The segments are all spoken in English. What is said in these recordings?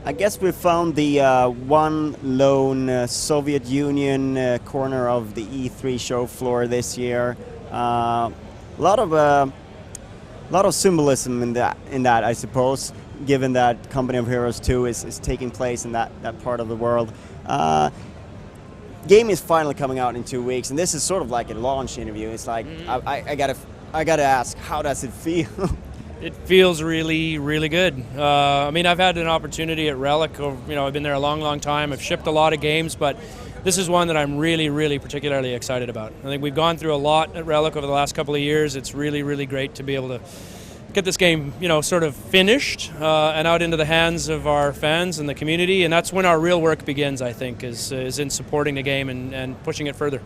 I guess we found the one lone Soviet Union corner of the E3 show floor this year. A lot of symbolism in that, I suppose, given that Company of Heroes 2 is taking place in that part of the world. Game is finally coming out in 2 weeks, and this is sort of like a launch interview. It's like I gotta ask, how does it feel? It feels really, really good. I mean, I've had an opportunity at Relic. I've been there a long, long time. I've shipped a lot of games, but this is one that I'm really, really particularly excited about. I think we've gone through a lot at Relic over the last couple of years. It's really, really great to be able to get this game, sort of finished and out into the hands of our fans and the community. And that's when our real work begins, I think, is in supporting the game and pushing it further.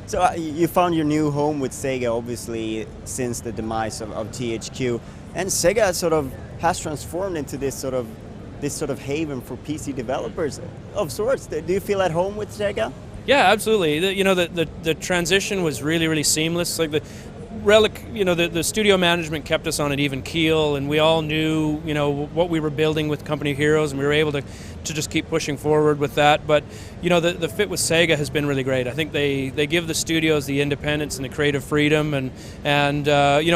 So you found your new home with Sega, obviously, since the demise of THQ, and Sega sort of has transformed into this sort of haven for PC developers of sorts. Do you feel at home with Sega? Yeah, absolutely. The transition was really, really seamless. Like the Relic, the studio management kept us on an even keel, and we all knew, what we were building with Company of Heroes, and we were able to just keep pushing forward with that. But, the fit with Sega has been really great. I think they give the studios the independence and the creative freedom, and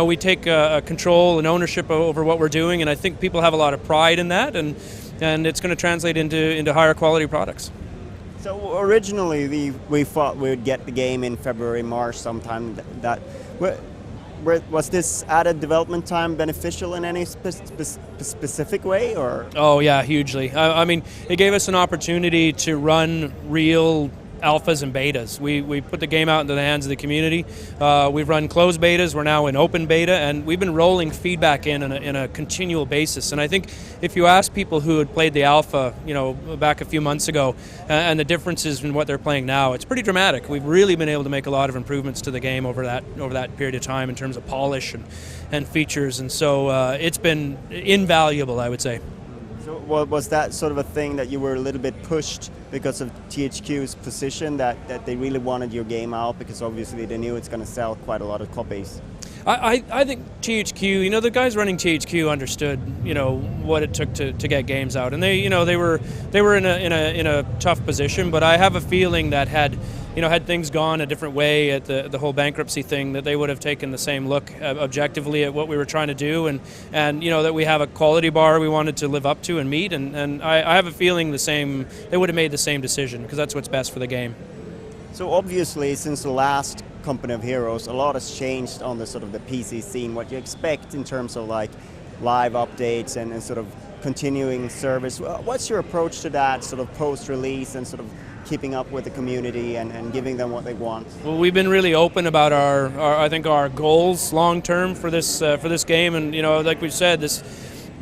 we take control and ownership over what we're doing, and I think people have a lot of pride in that, and it's going to translate into higher quality products. So originally we thought we would get the game in February, March sometime. Was this added development time beneficial in any specific way, or? Oh yeah, hugely. I mean, it gave us an opportunity to run real alphas and betas. We put the game out into the hands of the community. We've run closed betas. We're now in open beta, and we've been rolling feedback in a continual basis. And I think if you ask people who had played the alpha, back a few months ago, and the differences in what they're playing now, it's pretty dramatic. We've really been able to make a lot of improvements to the game over that period of time in terms of polish and features, and so it's been invaluable, I would say. So was that sort of a thing that you were a little bit pushed because of THQ's position, that they really wanted your game out because obviously they knew it's going to sell quite a lot of copies? I think THQ, the guys running THQ understood, what it took to get games out, and they were in a tough position. But I have a feeling that had things gone a different way at the whole bankruptcy thing, that they would have taken the same look objectively at what we were trying to do, and that we have a quality bar we wanted to live up to and meet, and I have a feeling they would have made the same decision, because that's what's best for the game. So obviously, since the last Company of Heroes, a lot has changed on the sort of the PC scene. What you expect in terms of like live updates and sort of continuing service. What's your approach to that sort of post-release and sort of keeping up with the community and giving them what they want? Well, we've been really open about our goals long term for this game, and like we've said,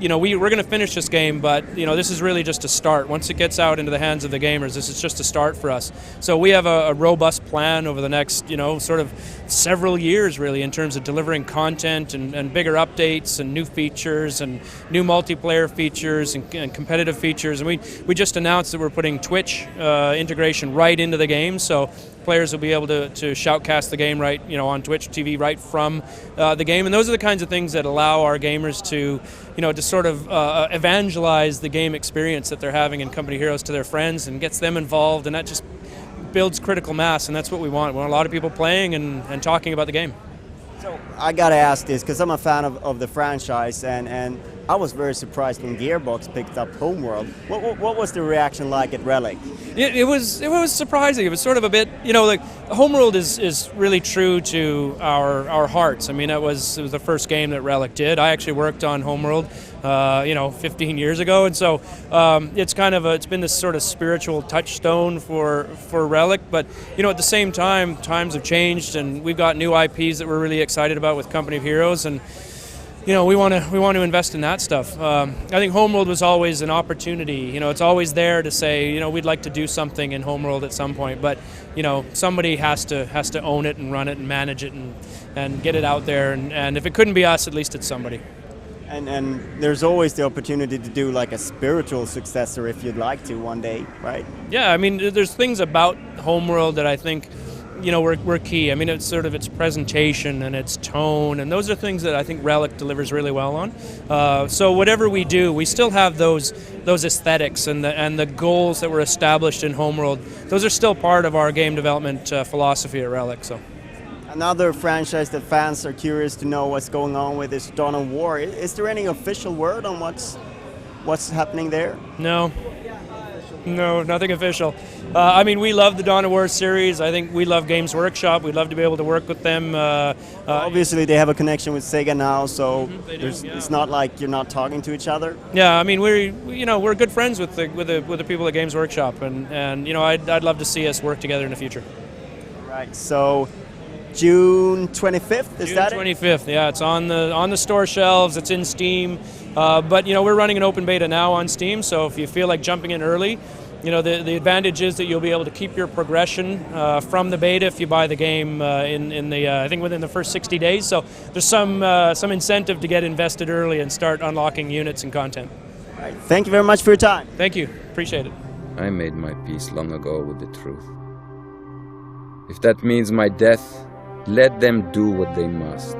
we're going to finish this game, but this is really just a start. Once it gets out into the hands of the gamers, this is just a start for us. So we have a robust plan over the next sort of several years, really, in terms of delivering content and bigger updates and new features and new multiplayer features and competitive features. And we just announced that we're putting Twitch integration right into the game, so players will be able to shoutcast the game right, on Twitch TV right from the game, and those are the kinds of things that allow our gamers to sort of evangelize the game experience that they're having in Company Heroes to their friends, and gets them involved, and that just builds critical mass, and that's what we want. We want a lot of people playing and talking about the game. So I gotta ask this, because I'm a fan of the franchise, and I was very surprised when Gearbox picked up Homeworld. What was the reaction like at Relic? It was surprising. It was sort of a bit, like Homeworld is really true to our hearts. I mean, it was the first game that Relic did. I actually worked on Homeworld, 15 years ago, and so it's been this sort of spiritual touchstone for Relic. But at the same time, times have changed, and we've got new IPs that we're really excited about with Company of Heroes, and we want to invest in that stuff. I think Homeworld was always an opportunity. It's always there to say, we'd like to do something in Homeworld at some point, but somebody has to own it and run it and manage it and get it out there. And if it couldn't be us, at least it's somebody. And there's always the opportunity to do like a spiritual successor if you'd like to one day, right? Yeah, I mean, there's things about Homeworld that I think we're key. I mean, it's sort of its presentation and its tone, and those are things that I think Relic delivers really well on. So whatever we do, we still have those aesthetics and the goals that were established in Homeworld. Those are still part of our game development philosophy at Relic. So. Another franchise that fans are curious to know what's going on with is Dawn of War. Is there any official word on what's happening there? No, nothing official. I mean, we love the Dawn of War series. I think we love Games Workshop. We'd love to be able to work with them. Obviously, they have a connection with Sega now, so it's not like you're not talking to each other. Yeah, I mean, we're good friends with the people at Games Workshop, and I'd love to see us work together in the future. Right. So. June 25th, is that it? June 25th, yeah. It's on the store shelves. It's in Steam, but we're running an open beta now on Steam. So if you feel like jumping in early, the advantage is that you'll be able to keep your progression from the beta if you buy the game I think within the first 60 days. So there's some incentive to get invested early and start unlocking units and content. All right. Thank you very much for your time. Thank you. Appreciate it. I made my peace long ago with the truth. If that means my death, let them do what they must.